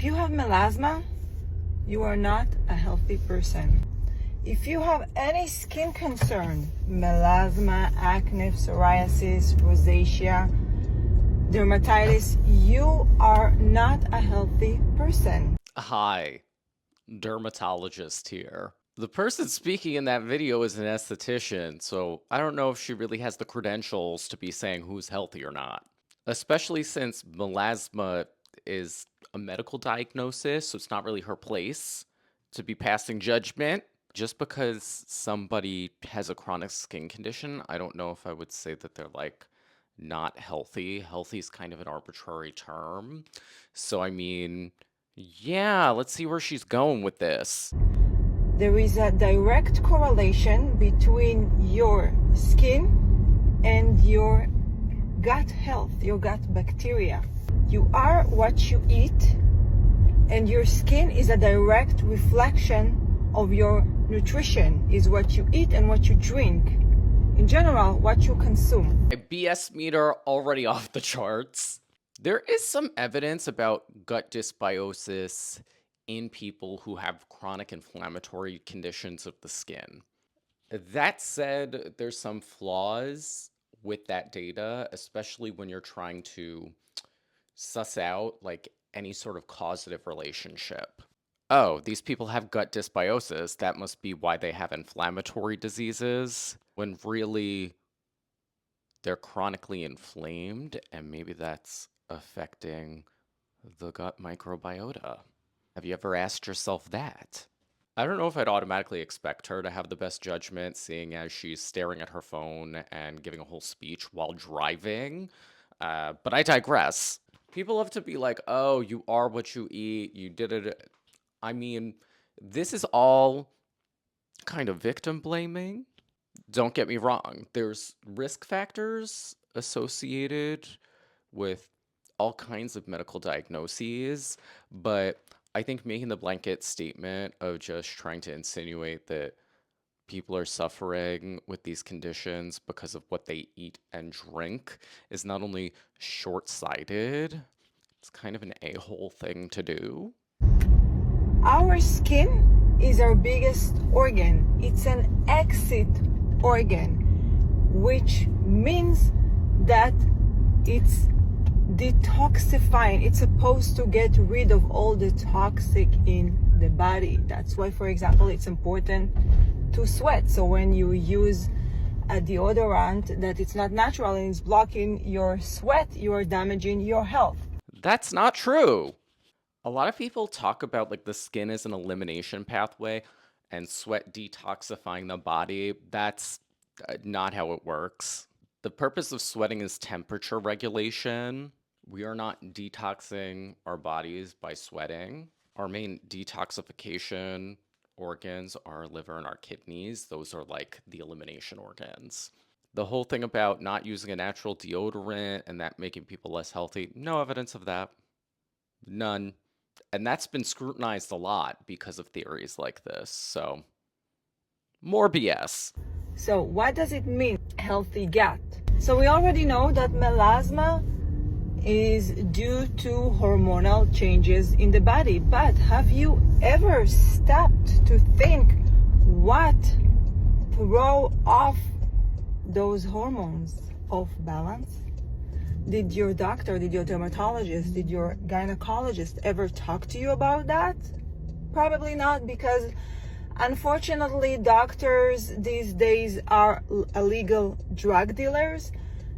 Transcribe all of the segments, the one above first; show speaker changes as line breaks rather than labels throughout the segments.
If you have melasma, you are not a healthy person. If you have any skin concern, melasma, acne, psoriasis, rosacea, dermatitis, you are not a healthy person.
Hi, dermatologist here. The person speaking in that video is an esthetician, so I don't know if she really has the credentials to be saying who's healthy or not. Especially since melasma is a medical diagnosis, so it's not really her place to be passing judgment. Just because somebody has a chronic skin condition, I don't know if I would say that they're like not healthy. Healthy is kind of an arbitrary term. So, I mean, yeah, let's see where she's going with this.
There is a direct correlation between your skin and your gut health, your gut bacteria. You are what you eat, and your skin is a direct reflection of your nutrition, is what you eat and what you drink. In general, what you consume.
My BS meter already off the charts. There is some evidence about gut dysbiosis in people who have chronic inflammatory conditions of the skin. That said, there's some flaws with that data, especially when you're trying to suss out like any sort of causative relationship. Oh, these people have gut dysbiosis. That must be why they have inflammatory diseases, when really they're chronically inflamed, and maybe that's affecting the gut microbiota. Have you ever asked yourself that? I don't know if I'd automatically expect her to have the best judgment, seeing as she's staring at her phone and giving a whole speech while driving. But I digress. People love to be like, oh, you are what you eat, you did it. I mean, this is all kind of victim blaming. Don't get me wrong, there's risk factors associated with all kinds of medical diagnoses, but I think making the blanket statement of just trying to insinuate that people are suffering with these conditions because of what they eat and drink is not only short-sighted, it's kind of an a-hole thing to do.
Our skin is our biggest organ. It's an exit organ, which means that it's detoxifying. It's supposed to get rid of all the toxic in the body. That's why, for example, it's important to sweat. So when you use a deodorant that it's not natural and it's blocking your sweat, you are damaging your health.
That's not true. A lot of people talk about like the skin as an elimination pathway and sweat detoxifying the body. That's not how it works. The purpose of sweating is temperature regulation. We are not detoxing our bodies by sweating. Our main detoxification organs are our liver and our kidneys. Those are like the elimination organs. The whole thing about not using a natural deodorant and that making people less healthy, no evidence of that. None. And that's been scrutinized a lot because of theories like this. So, more BS.
So what does it mean, healthy gut? So we already know that melasma is due to hormonal changes in the body. But have you ever stopped to think what throw off those hormones off balance? Did your doctor, did your dermatologist, did your gynecologist ever talk to you about that? Probably not, because unfortunately doctors these days are illegal drug dealers.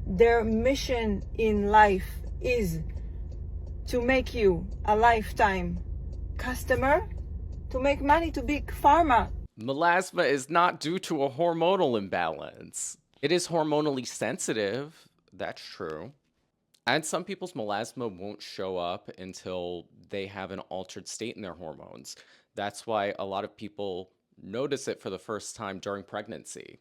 Their mission in life is to make you a lifetime customer, to make money, to big pharma.
Melasma is not due to a hormonal imbalance. It is hormonally sensitive, that's true. And some people's melasma won't show up until they have an altered state in their hormones. That's why a lot of people notice it for the first time during pregnancy.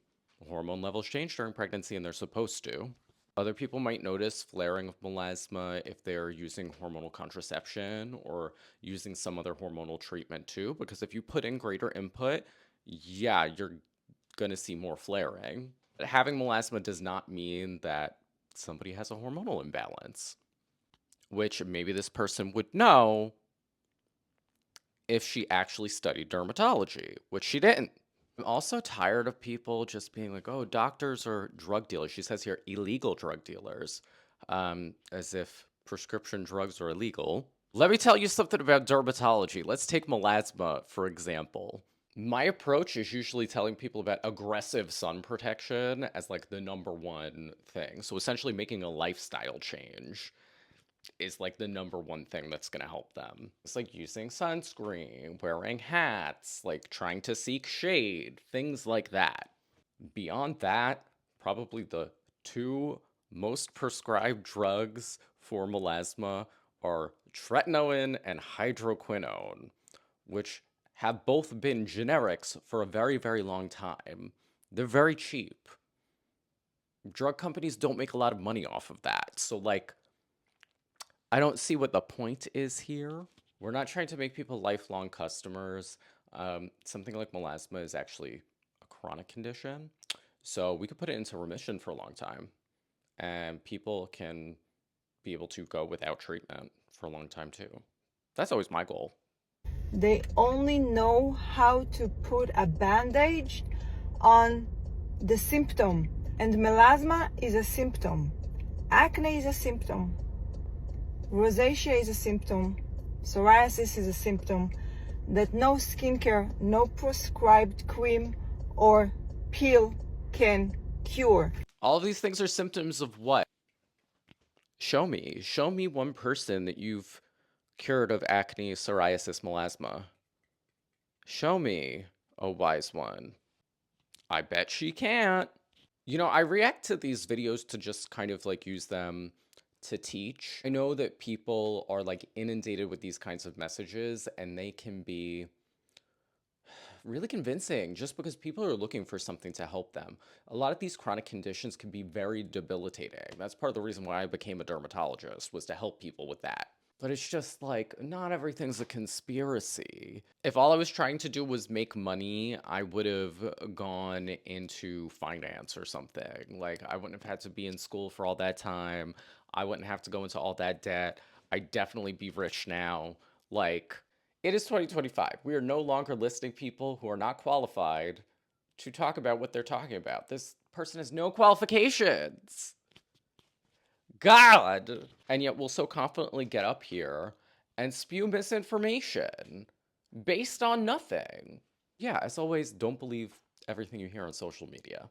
Hormone levels change during pregnancy and they're supposed to. Other people might notice flaring of melasma if they're using hormonal contraception or using some other hormonal treatment too, because if you put in greater input, yeah, you're going to see more flaring. But having melasma does not mean that somebody has a hormonal imbalance, which maybe this person would know, if she actually studied dermatology, which she didn't. I'm also tired of people just being like, oh, doctors are drug dealers. She says here, illegal drug dealers, as if prescription drugs are illegal. Let me tell you something about dermatology. Let's take melasma, for example. My approach is usually telling people about aggressive sun protection as like the number one thing. So essentially making a lifestyle change is like the number one thing that's going to help them. It's like using sunscreen, wearing hats, like trying to seek shade, things like that. Beyond that, probably the two most prescribed drugs for melasma are tretinoin and hydroquinone, which have both been generics for a very, very long time. They're very cheap. Drug companies don't make a lot of money off of that. So, like, I don't see what the point is here. We're not trying to make people lifelong customers. Something like melasma is actually a chronic condition. So we could put it into remission for a long time, and people can be able to go without treatment for a long time too. That's always my goal.
They only know how to put a bandage on the symptom, and melasma is a symptom. Acne is a symptom. Rosacea is a symptom. Psoriasis is a symptom that no skincare, no prescribed cream or pill can cure.
All of these things are symptoms of what? Show me. Show me one person that you've cured of acne, psoriasis, melasma. Show me, a wise one. I bet she can't. You know, I react to these videos to just kind of like use them to teach. I know that people are like inundated with these kinds of messages and they can be really convincing just because people are looking for something to help them. A lot of these chronic conditions can be very debilitating. That's part of the reason why I became a dermatologist, was to help people with that. But it's just like, not everything's a conspiracy. If all I was trying to do was make money, I would have gone into finance or something. Like, I wouldn't have had to be in school for all that time. I wouldn't have to go into all that debt. I'd definitely be rich now. Like, it is 2025. We are no longer listing people who are not qualified to talk about what they're talking about. This person has no qualifications. God! And yet we'll so confidently get up here and spew misinformation based on nothing. Yeah, as always, don't believe everything you hear on social media.